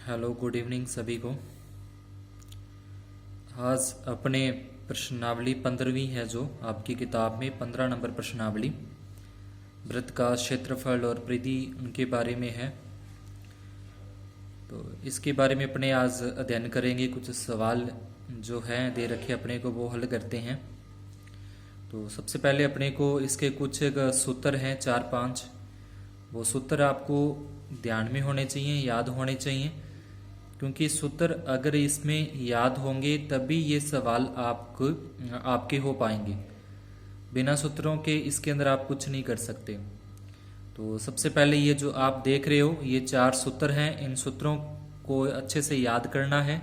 Hello, good evening सभी को। आज अपने प्रश्नावली 15वीं है जो आपकी किताब में 15 नंबर प्रश्नावली वृत्त का क्षेत्रफल और परिधि उनके बारे में है। तो इसके बारे में अपने आज अध्ययन करेंगे। कुछ सवाल जो हैं दे रखे अपने को वो हल करते हैं। तो सबसे पहले अपने को इसके कुछ सूत्र हैं 4-5, वो सूत्र आपको ध्यान में होने चाहिए, याद होने चाहिए, क्योंकि सूत्र अगर इसमें याद होंगे तभी ये सवाल आपके हो पाएंगे। बिना सूत्रों के इसके अंदर आप कुछ नहीं कर सकते। तो सबसे पहले ये जो आप देख रहे हो ये 4 सूत्र हैं, इन सूत्रों को अच्छे से याद करना है।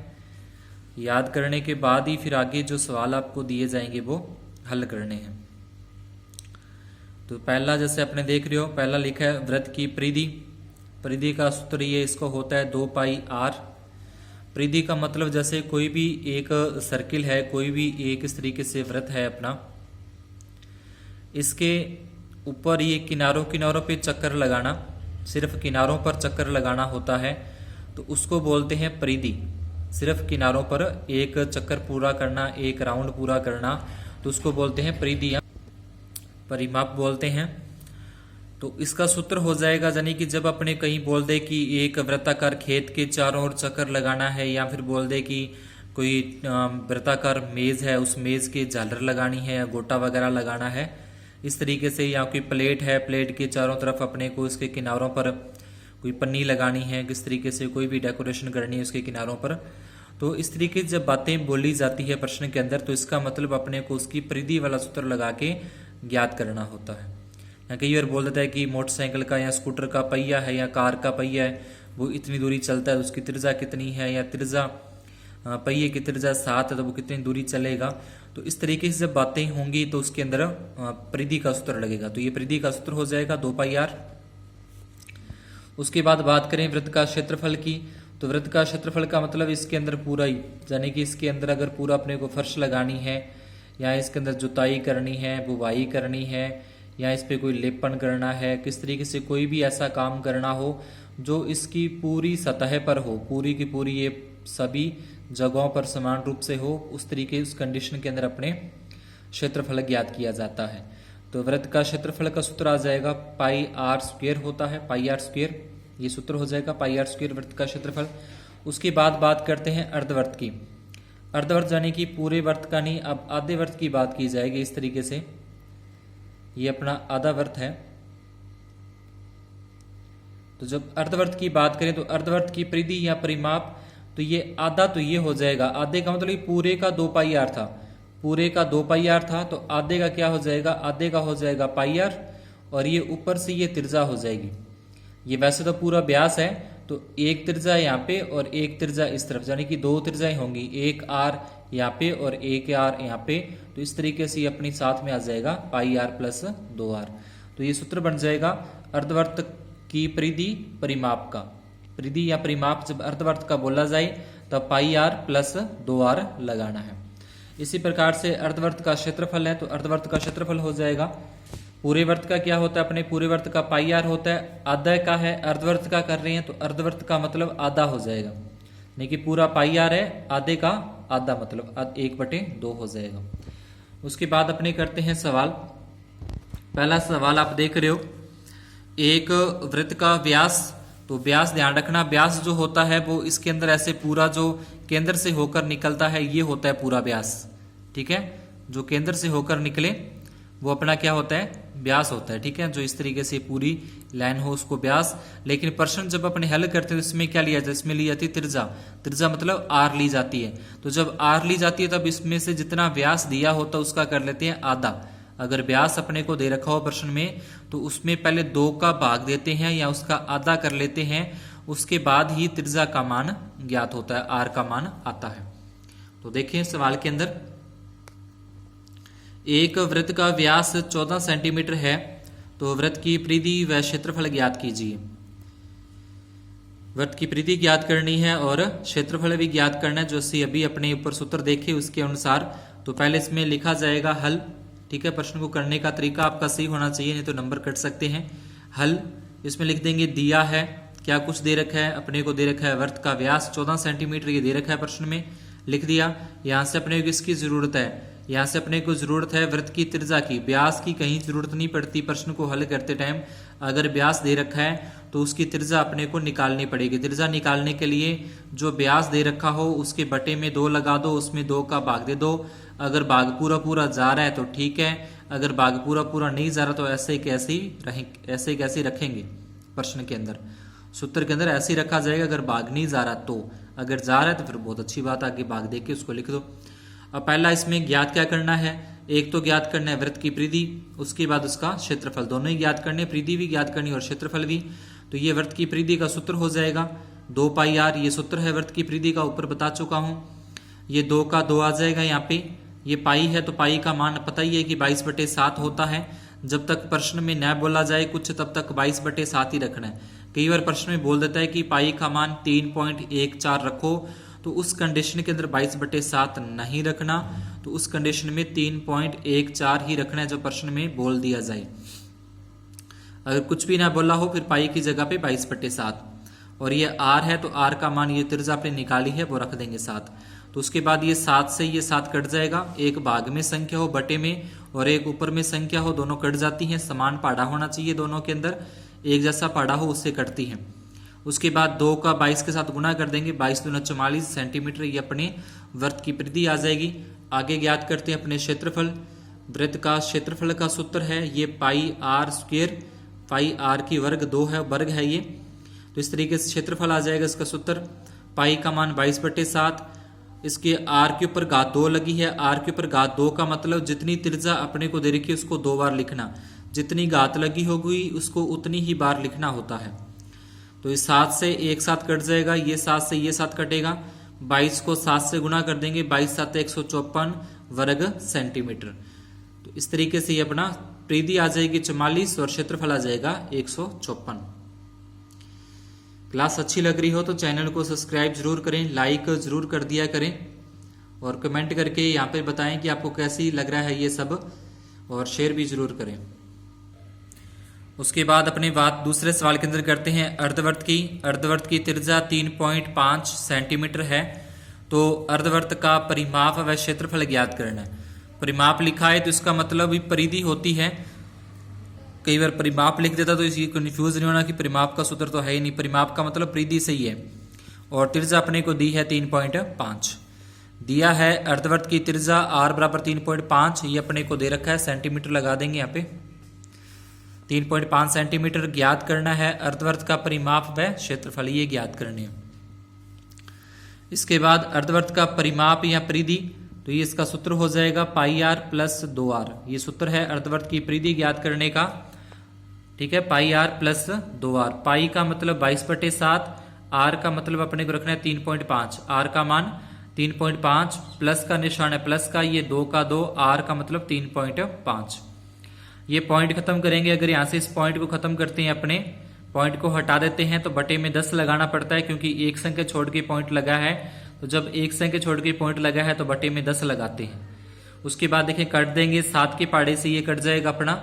याद करने के बाद ही फिर आगे जो सवाल आपको दिए जाएंगे वो हल करने हैं। तो पहला जैसे आपने देख रहे हो, पहला लिखा है वृत्त की परिधि। परिधि का सूत्र ये इसको होता है 2πr। परिधि का मतलब जैसे कोई भी एक सर्किल है, कोई भी एक इस तरीके से वृत्त है अपना, इसके ऊपर ये किनारों किनारों पे चक्कर लगाना, सिर्फ किनारों पर चक्कर लगाना होता है तो उसको बोलते हैं परिधि। सिर्फ किनारों पर एक चक्कर पूरा करना, एक राउंड पूरा करना, तो उसको बोलते हैं परिधि, परिमाप बोलते हैं। तो इसका सूत्र हो जाएगा, यानी कि जब अपने कहीं बोल दे कि एक वृत्ताकार खेत के चारों ओर चक्कर लगाना है, या फिर बोल दे कि कोई वृत्ताकार मेज है, उस मेज के झालर लगानी है या गोटा वगैरह लगाना है इस तरीके से, या कोई प्लेट है, प्लेट के चारों तरफ अपने को इसके किनारों पर कोई पन्नी लगानी है, किस तरीके से कोई भी डेकोरेशन करनी है उसके किनारों पर, तो इस तरीके से जब बातें बोली जाती है प्रश्न के अंदर तो इसका मतलब अपने को उसकी परिधि वाला सूत्र लगा के ज्ञात करना होता है। या कई बार बोल देता है कि मोटरसाइकिल का या स्कूटर का पहिया है या कार का पहिया है, वो इतनी दूरी चलता है, उसकी त्रिज्या कितनी है, या त्रिज्या पहिए की त्रिज्या 7 है तो वो कितनी दूरी चलेगा। तो इस तरीके से जब बातें होंगी तो उसके अंदर परिधि का सूत्र लगेगा। तो ये परिधि का सूत्र हो जाएगा 2πr। उसके बाद बात करें वृत्त का क्षेत्रफल की, तो वृत्त का क्षेत्रफल का मतलब इसके अंदर पूरा ही, यानी कि इसके अंदर अगर पूरा अपने को फर्श लगानी है, या इसके अंदर जुताई करनी है, बुवाई करनी है, या इस पे कोई लेपन करना है, किस तरीके से कोई भी ऐसा काम करना हो जो इसकी पूरी सतह पर हो, पूरी की पूरी ये सभी जगहों पर समान रूप से हो, उस तरीके उस कंडीशन के अंदर अपने क्षेत्रफल ज्ञात किया जाता है। तो वृत्त का क्षेत्रफल का सूत्र आ जाएगा πr² होता है, πr², ये सूत्र हो जाएगा πr² वृत्त का क्षेत्रफल। उसके बाद बात करते हैं अर्धवृत्त की। अर्धवृत्त यानी कि पूरे वृत्त का नहीं, अब आधे वृत्त की बात की जाएगी। इस तरीके से ये अपना आधा वृत्त है। तो जब अर्धवृत्त की बात करें तो अर्धवृत्त की परिधि या परिमाप, तो ये आधा, तो ये हो जाएगा, आधे का मतलब पूरे का 2πr था, पूरे का 2πr था, तो आधे का क्या हो जाएगा, आधे का हो जाएगा πr, और ये ऊपर से ये त्रिज्या हो जाएगी। ये वैसे तो पूरा व्यास है, तो एक त्रिज्या यहाँ पे और एक त्रिज्या इस तरफ, यानी कि 2 त्रिज्याएं होंगी, एक r यहाँ पे और एक r यहाँ पे। तो इस तरीके से अपनी साथ में आ जाएगा πr + 2r। तो ये सूत्र बन जाएगा अर्धवृत्त की परिधि परिमाप का। परिधि या परिमाप जब अर्धवृत्त का बोला जाए तब πr + 2r लगाना है। इसी प्रकार से अर्धवृत्त का क्षेत्रफल है, तो अर्धवृत्त का क्षेत्रफल हो जाएगा, पूरे वृत्त का क्या होता है, अपने पूरे वृत्त का πr होता है, आधा का है, अर्धवृत्त का कर रहे हैं तो अर्धवृत्त का मतलब आधा हो जाएगा, नहीं कि पूरा πr है, आधे का आधा मतलब 1/2 हो जाएगा। उसके बाद अपने करते हैं सवाल। पहला सवाल आप देख रहे हो, एक वृत्त का व्यास, तो व्यास ध्यान रखना, व्यास जो होता है वो इसके अंदर ऐसे पूरा जो केंद्र से होकर निकलता है ये होता है पूरा व्यास, ठीक है। जो केंद्र से होकर निकले वो अपना क्या होता है, व्यास होता है, ठीक है। जो इस तरीके से पूरी लाइन हो उसको व्यास। लेकिन प्रश्न जब अपने हल करते हैं तो इसमें क्या लिया जाता है, इसमें ली जाती है त्रिज्या। त्रिज्या मतलब r ली जाती है। तो जब r ली जाती है तब इसमें से जितना व्यास दिया होता है उसका कर लेते हैं आधा। अगर व्यास अपने को दे रखा हो प्रश्न में तो उसमें पहले 2 का भाग देते हैं या उसका आधा कर लेते हैं, उसके बाद ही त्रिज्या का मान ज्ञात होता है, r का मान आता है। तो देखिए सवाल के अंदर, एक वृत्त का व्यास 14 सेंटीमीटर है, तो वृत्त की परिधि व क्षेत्रफल ज्ञात कीजिए। वृत्त की परिधि ज्ञात करनी है और क्षेत्रफल भी ज्ञात करना है, जो अभी अपने ऊपर सूत्र देखे उसके अनुसार। तो पहले इसमें लिखा जाएगा हल, ठीक है। प्रश्न को करने का तरीका आपका सही होना चाहिए, नहीं तो नंबर कट सकते हैं। हल इसमें लिख देंगे दिया है क्या कुछ दे रखा है, अपने को दे रखा है वृत्त का व्यास 14 सेंटीमीटर, ये दे रखा है प्रश्न में, लिख दिया। यहाँ से अपने को किसकी जरूरत है, यहाँ से अपने को जरूरत है वृत्त की त्रिज्या की, व्यास की कहीं जरूरत नहीं पड़ती प्रश्न को हल करते टाइम। अगर व्यास दे रखा है तो उसकी त्रिज्या अपने को निकालनी पड़ेगी। त्रिज्या निकालने के लिए जो व्यास दे रखा हो उसके बटे में 2 लगा दो, उसमें 2 का भाग दे दो। अगर भाग पूरा पूरा जा रहा है तो ठीक है, अगर भाग पूरा पूरा नहीं जा रहा तो ऐसे कैसे रखेंगे प्रश्न के अंदर, सूत्र के अंदर ऐसे ही रखा जाएगा अगर भाग नहीं जा रहा तो। अगर जा रहा है तो फिर बहुत अच्छी बात, आगे भाग दे के उसको लिख दो। अब पहला इसमें ज्ञात क्या करना है, एक तो ज्ञात करना है वृत्त की परिधि, उसके बाद उसका क्षेत्रफल, दोनों ही ज्ञात करने, परिधि भी ज्ञात करनी और क्षेत्रफल भी। तो ये वृत्त की परिधि का सूत्र हो जाएगा 2 पाई r, ये सूत्र है वृत्त की परिधि का, ऊपर बता चुका हूं। ये 2 का 2 आ जाएगा यहाँ पे, ये पाई है तो पाई का मान पता ही है कि 22/7 होता है। जब तक प्रश्न में न बोला जाए कुछ तब तक 22/7 ही रखना है। कई बार प्रश्न में बोल देता है कि पाई का मान 3.14 रखो, तो उस कंडीशन के अंदर 22/7 नहीं रखना, तो उस कंडीशन में 3.14 ही रखना है जो प्रश्न में बोल दिया जाए। अगर कुछ भी ना बोला हो फिर पाई की जगह पे 22/7, और ये r है तो r का मान, ये त्रिज्या आपने निकाली है वो रख देंगे 7। तो उसके बाद ये 7 से ये 7 कट जाएगा, एक भाग में संख्या हो बटे में और एक ऊपर में संख्या हो, दोनों कट जाती हैं। समान पाढ़ा होना चाहिए दोनों के अंदर, एक जैसा पाढ़ा हो उससे कटती हैं। उसके बाद 2 का 22 के साथ गुना कर देंगे, 22 दूना 44 सेंटीमीटर, ये अपने वृत्त की परिधि आ जाएगी। आगे ज्ञात करते हैं अपने क्षेत्रफल। वृत्त का क्षेत्रफल का सूत्र है ये पाई r स्क्वायर, पाई r की वर्ग 2 है, वर्ग है ये। तो इस तरीके से क्षेत्रफल आ जाएगा इसका सूत्र, पाई का मान 22/7, इसके r के ऊपर घात 2 लगी है, r के ऊपर घात 2 का मतलब जितनी त्रिज्या अपने को दे रखी है उसको 2 बार लिखना, जितनी घात लगी होगी उसको उतनी ही बार लिखना होता है। तो इस 7 से एक साथ कट जाएगा, ये 7 से ये 7 कटेगा, 22 को 7 से गुना कर देंगे, 22 7 154 वर्ग सेंटीमीटर। तो इस तरीके से ये अपना परिधि आ जाएगी 44 और क्षेत्रफल आ जाएगा 154। क्लास अच्छी लग रही हो तो चैनल को सब्सक्राइब जरूर करें, लाइक जरूर कर दिया करें और कमेंट करके यहाँ पे बताएं कि आपको कैसी लग रहा है ये सब, और शेयर भी जरूर करें। उसके बाद अपनी बात दूसरे सवाल के अंदर करते हैं अर्धवृत्त की। अर्धवृत्त की त्रिज्या 3.5 सेंटीमीटर है, तो अर्धवृत्त का परिमाप व क्षेत्रफल ज्ञात करना है। परिमाप लिखा है तो इसका मतलब भी परिधि होती है, कई बार परिमाप लिख देता तो इसी कंफ्यूज नहीं होना कि परिमाप का सूत्र तो है ही नहीं, परिमाप का मतलब परिधि सही है। और त्रिज्या अपने को दी है 3.5, दिया है अर्धवृत्त की त्रिज्या r बराबर 3.5, ये अपने को दे रखा है, सेंटीमीटर लगा देंगे यहाँ पे। 3.5 सेंटीमीटर ज्ञात करना है अर्धवृत्त का परिमाप व क्षेत्रफल, ये ज्ञात करने हैं। इसके बाद अर्धवृत्त का परिमाप या परिधि, तो ये इसका सूत्र हो जाएगा पाई r प्लस 2r, ये सूत्र है अर्धवृत्त की परिधि ज्ञात करने का। ठीक है, पाई r प्लस 2r, पाई का मतलब 22/7, r का मतलब अपने को रखना है 3.5, r का मान 3.5, प्लस का निशान है प्लस का, ये 2 का 2, r का मतलब 3.5। ये पॉइंट खत्म करेंगे, अगर यहाँ से इस पॉइंट को खत्म करते हैं, अपने पॉइंट को हटा देते हैं तो बटे में 10 लगाना पड़ता है, क्योंकि एक संख्या छोड़ के पॉइंट लगा है, तो जब एक संख्या छोड़ के पॉइंट लगा है तो बटे में 10 लगाते हैं। उसके बाद देखें कट देंगे, 7 के पाड़े से ये कट जाएगा अपना,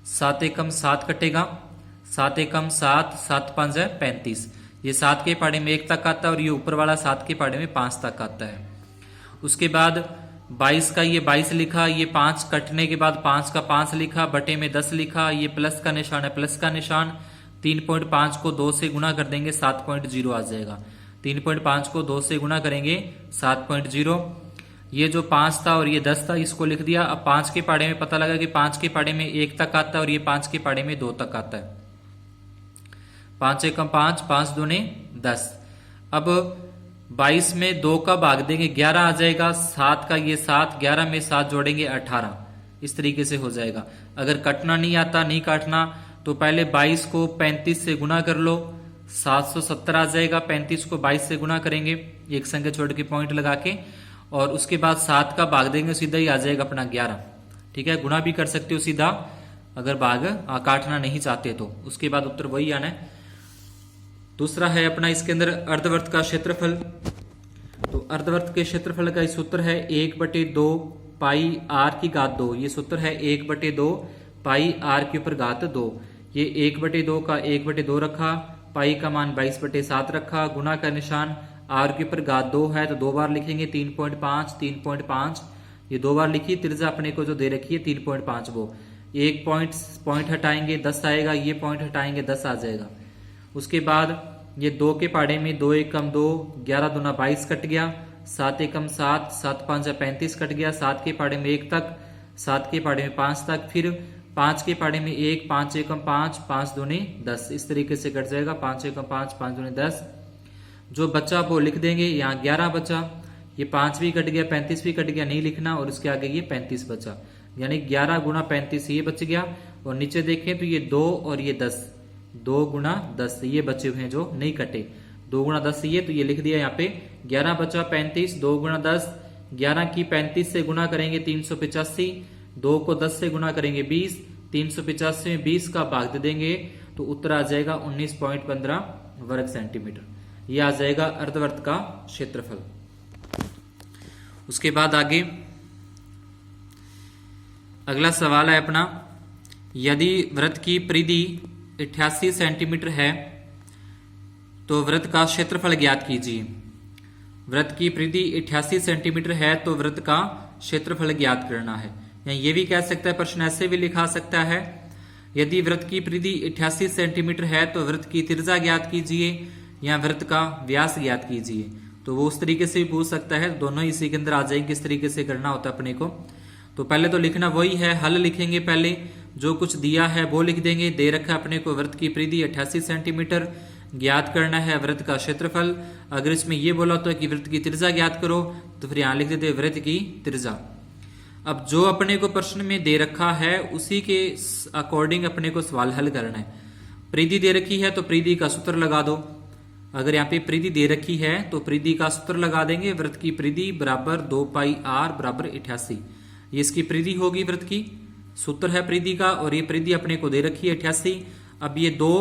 7 एकम 7 कटेगा, 7 एकम 7, 7 5 है 35, ये 7 के पाड़े में 1 तक आता है और ये ऊपर वाला 7 के पाड़े में 5 तक आता है। उसके बाद 22 का ये 22 लिखा, ये 5 कटने के बाद 5 का 5 लिखा, बटे में 10 लिखा, ये प्लस का निशान है प्लस का निशान, 3.5 को 2 से गुना कर देंगे 7.0 आ जाएगा, 3.5 को 2 से गुना करेंगे 7.0। ये जो 5 था और ये 10 था इसको लिख दिया। अब 5 के पाड़े में पता लगा कि 5 के पाड़े में 1 तक आता है और ये 5 के पाड़े में 2 तक आता है, 5 एकम 5, 5 दूने 10। अब 22 में 2 का भाग देंगे 11 आ जाएगा, 7 का ये 7, 11 में 7 जोड़ेंगे 18, इस तरीके से हो जाएगा। अगर कटना नहीं आता, नहीं काटना, तो पहले 22 को 35 से गुना कर लो, 770 आ जाएगा। 35 को 22 से गुना करेंगे एक संख्या छोड़ के पॉइंट लगा के, और उसके बाद 7 का भाग देंगे, सीधा ही आ जाएगा अपना 11। ठीक है, गुना भी कर सकते हो सीधा अगर भाग काटना नहीं चाहते तो, उसके बाद उत्तर वही आना है। दूसरा है अपना इसके अंदर अर्धवृत्त का क्षेत्रफल। तो अर्धवृत्त के क्षेत्रफल का सूत्र है 1/2 पाई r की घात 2, ये सूत्र है 1/2 पाई r के ऊपर घात 2। ये 1/2 का 1/2 रखा, पाई का मान 22/7 रखा, गुना का निशान आर के ऊपर घात 2 है तो 2 बार लिखेंगे 3.5 3.5, ये 2 बार लिखी। त्रिज्या अपने को जो दे रखी है 3.5, वो एक पॉइंट हटाएंगे 10 आएगा, ये पॉइंट हटाएंगे 10 आ जाएगा। उसके बाद ये 2 के पाड़े में 2 एकम 2, 11 दूना 22 कट गया, 7 एकम 7, 7 5 35 कट गया, 7 के पाड़े में 1 तक, 7 के पाड़े में 5 तक, फिर 5 के पाड़े में 1, 5 एकम 5, 5 दूनी 10, इस तरीके से कट जाएगा। 5 एकम 5, 5 दूनी 10, जो बचा वो लिख देंगे। यहाँ 11 बचा, ये 5 भी कट गया, 35 भी कट गया, नहीं लिखना, और इसके आगे ये 35 बचा, यानी 11 गुना 35 ये बच गया। और नीचे देखें तो ये 2 और ये 10, 2 गुना 10 ये बचे हुए हैं जो नहीं कटे, 2 गुना 10 ये, तो ये लिख दिया यहाँ पे 11 बचा 35, 2 गुना 10, 11 की 35 से गुना करेंगे 385, 2 को 10 से गुना करेंगे 20, 385 में 20 का भाग दे देंगे तो उत्तर आ जाएगा 19.15 वर्ग सेंटीमीटर। ये आ जाएगा अर्धवृत्त का क्षेत्रफल। उसके बाद आगे अगला सवाल है अपना, यदि वृत्त की परिधि 88 सेंटीमीटर है तो वृत्त का क्षेत्रफल ज्ञात कीजिए। वृत्त की परिधि 88 सेंटीमीटर है तो वृत्त का क्षेत्रफल ज्ञात करना है। या ये भी कह सकता है, प्रश्न ऐसे भी लिखा सकता है, यदि वृत्त की परिधि 88 सेंटीमीटर है तो वृत्त की त्रिज्या ज्ञात कीजिए या वृत्त का व्यास ज्ञात कीजिए। तो वो उस तरीके से भी पूछ सकता है, दोनों ही इसी के अंदर आ जाएंगे, किस तरीके से करना होता है अपने को। तो पहले तो लिखना वही है, हल लिखेंगे, पहले जो कुछ दिया है वो लिख देंगे। दे रखा है अपने को वृत्त की परिधि 88 सेंटीमीटर, ज्ञात करना है वृत्त का क्षेत्रफल। अगर इसमें ये बोला होता है कि वृत्त की त्रिज्या ज्ञात करो तो फिर यहां लिख देते वृत्त की त्रिज्या। अब जो अपने को प्रश्न में दे रखा है उसी के अकॉर्डिंग अपने को सवाल हल करना है। परिधि दे रखी है तो परिधि का सूत्र लगा दो। अगर यहाँ पे परिधि दे रखी है तो परिधि का सूत्र लगा देंगे, वृत्त की परिधि बराबर 2 पाई r बराबर 88, ये इसकी परिधि होगी, वृत्त की सूत्र है परिधि का, और ये परिधि अपने को दे रखी है 88। अब ये 2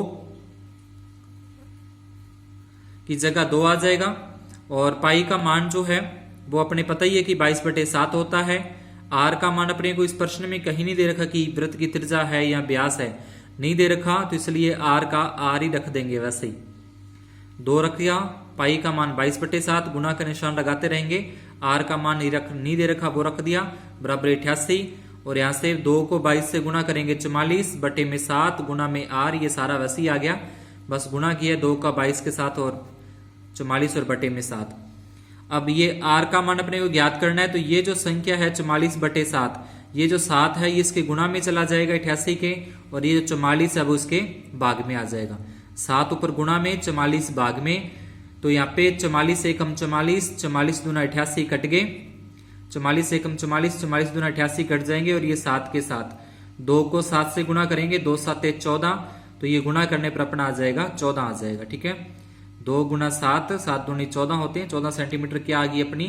की जगह 2 आ जाएगा, और पाई का मान जो है वो अपने पता ही है कि 22/7 होता है। आर का मान अपने को इस प्रश्न में कहीं नहीं दे रखा कि वृत्त की त्रिज्या है या व्यास है, नहीं दे रखा, तो इसलिए आर का आर ही रख देंगे। वैसे ही 2 रख दिया, पाई का मान 22/7, गुना का निशान लगाते रहेंगे। आर का मान नहीं दे रखा, वो रख दिया बराबर 88, और यहां से 2 को 22 से गुना करेंगे 44/7 गुना में आर, ये सारा वैसे ही आ गया, बस गुना किया 2 का 22 के साथ और 44 और बटे में 7। अब ये आर का मान अपने को ज्ञात करना है, तो ये जो संख्या है 44/7, ये जो 7 है ये इसके गुना में चला जाएगा 88 के, और ये जो 44 है वो इसके भाग में आ जाएगा। 7 ऊपर गुना में, 44 भाग में, तो यहाँ पे 44 एकम 44, 44 दूना 88 कट गए, 44 एकम 44, 44 दूना 88 कट जाएंगे, और ये 7 के साथ 2 को 7 से गुना करेंगे, 2 7 14, तो ये गुना करने पर अपना आ जाएगा 14 आ जाएगा। ठीक है, 2 गुना 7, 7 दूनी 14 होते हैं, 14 सेंटीमीटर क्या आ गई अपनी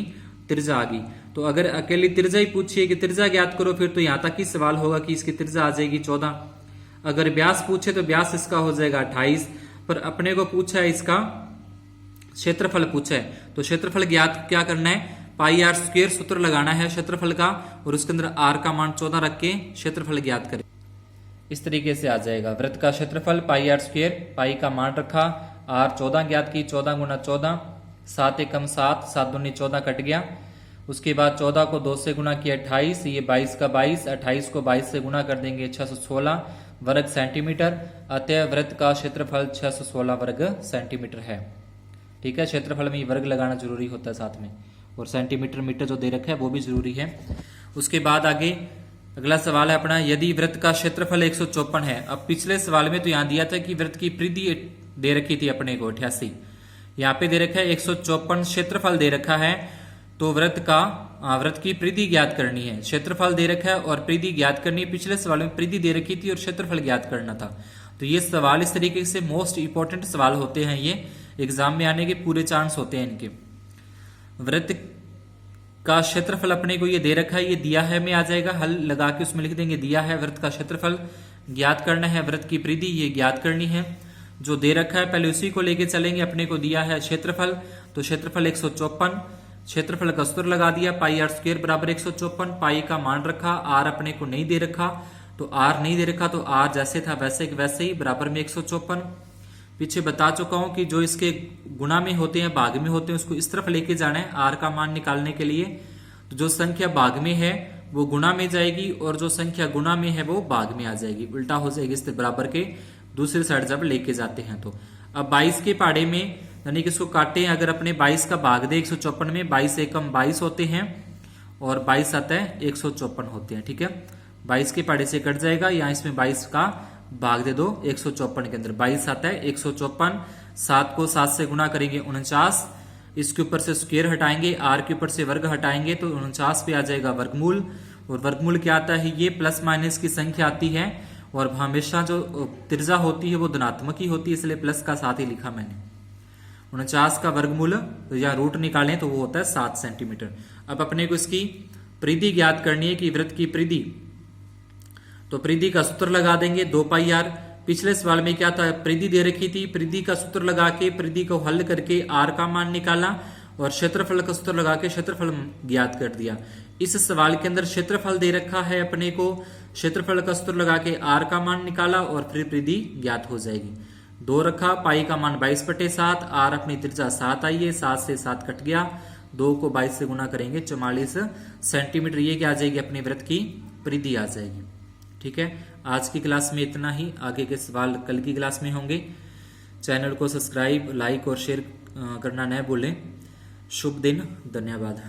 त्रिज्या आ गई। तो अगर अकेली त्रिज्या ही पूछिए कि त्रिज्या ज्ञात करो, फिर तो यहां तक ही सवाल होगा कि इसकी त्रिज्या आ जाएगी 14। अगर व्यास पूछे तो व्यास इसका हो जाएगा 28, पर अपने को पूछा है इसका क्षेत्रफल पूछा है, तो क्षेत्रफल ज्ञात क्या करना है, पाई आर स्क्वायर सूत्र लगाना है क्षेत्रफल का, और उसके अंदर आर का मान 14 रख के क्षेत्रफल ज्ञात करें। इस तरीके से आ जाएगा वृत्त का क्षेत्रफल पाई आर स्क्वायर, पाई का मान रखा, आर 14 ज्ञात की, 14 गुना 14, 7 एकम 7, 7 दूनी 14 कट गया। उसके बाद 14 को 2 से गुना किया 28, ये 22 का 22, 28 को 22 से गुना कर देंगे 616 वर्ग सेंटीमीटर। अतः वृत्त का क्षेत्रफल 616 वर्ग सेंटीमीटर है। ठीक है, क्षेत्रफल में वर्ग लगाना जरूरी होता है साथ में, और सेंटीमीटर मीटर जो दे रखा है वो भी जरूरी है। उसके बाद आगे अगला सवाल है अपना, यदि वृत्त का क्षेत्रफल 154 है। अब पिछले सवाल में तो यहां दिया था कि वृत्त की परिधि दे रखी थी अपने को 88, यहाँ पे दे रखा है 154 क्षेत्रफल दे रखा है, तो वृत्त की परिधि ज्ञात करनी है। क्षेत्रफल दे रखा है और परिधि ज्ञात करनी है। पिछले सवाल में परिधि दे रखी थी और क्षेत्रफल ज्ञात करना था। तो ये सवाल इस तरीके से मोस्ट इंपोर्टेंट सवाल होते हैं, ये एग्जाम में आने के पूरे चांस होते हैं इनके। वृत्त का क्षेत्रफल अपने को ये दे रखा है, ये दिया है में आ जाएगा, हल लगा के उसमें लिख देंगे दिया है वृत्त का क्षेत्रफल ज्ञात करना है, वृत्त की परिधि ये ज्ञात करनी है। जो दे रखा है पहले उसी को लेके चलेंगे। अपने को दिया है क्षेत्रफल, तो क्षेत्रफल 154, क्षेत्रफल का सूत्र लगा दिया, पाई आर स्क्वायर बराबर 154, पाई का मान रखा, आर अपने को नहीं दे रखा, तो आर नहीं दे रखा तो आर जैसे था वैसे ही बराबर में 154। पीछे बता चुका हूं कि जो इसके गुणा में होते हैं, भाग में होते हैं, उसको इस तरफ लेके जाना है आर का मान निकालने के लिए। तो जो संख्या भाग में है वो गुणा में जाएगी और जो संख्या गुणा में है वो भाग में आ जाएगी, उल्टा हो जाएगी इससे बराबर के दूसरी साइड जब लेके जाते हैं। तो अब 22 के पहाड़े में यानी कि इसको काटे, अगर अपने 22 का भाग दे 154 में, 22 एकम 22 होते हैं और 22 आता है 154 होते हैं। ठीक है, 22 के पहाड़े से कट जाएगा, यहाँ इसमें 22 का भाग दे दो 154 के अंदर, 22 आता है 154। 7 को 7 से गुणा करेंगे 49, इसके ऊपर से स्क्वायर हटाएंगे, आर के ऊपर से वर्ग हटाएंगे तो 49 पे आ जाएगा वर्गमूल। और वर्गमूल क्या आता है, ये प्लस माइनस की संख्या आती है और हमेशा जो त्रिज्या होती है वो धनात्मक ही होती है, इसलिए प्लस का साथ ही लिखा मैंने। 49 का वर्गमूल या रूट निकालें तो वो होता है 7 सेंटीमीटर। अब अपने को इसकी परिधि ज्ञात करनी है कि वृत्त की परिधि, तो परिधि का सूत्र लगा देंगे 2 पाई आर। पिछले सवाल में क्या था, परिधि दे रखी थी, परिधि का सूत्र लगा के परिधि को हल करके आर का मान निकाला और क्षेत्रफल का सूत्र लगा के क्षेत्रफल ज्ञात कर दिया। इस सवाल के अंदर क्षेत्रफल दे रखा है अपने को, क्षेत्रफल का सूत्र लगा के आर का मान निकाला और फिर परिधि ज्ञात हो जाएगी। 2 रखा, पाई का मान 22/7, आर अपनी त्रिज्या 7 आई है, 7 से 7 कट गया, 2 को 22 से गुना करेंगे 44 सेंटीमीटर, ये क्या आ जाएगी अपने वृत्त की परिधि आ जाएगी। ठीक है, आज की क्लास में इतना ही, आगे के सवाल कल की क्लास में होंगे। चैनल को सब्सक्राइब, लाइक और शेयर करना न भूलें। शुभ दिन, धन्यवाद।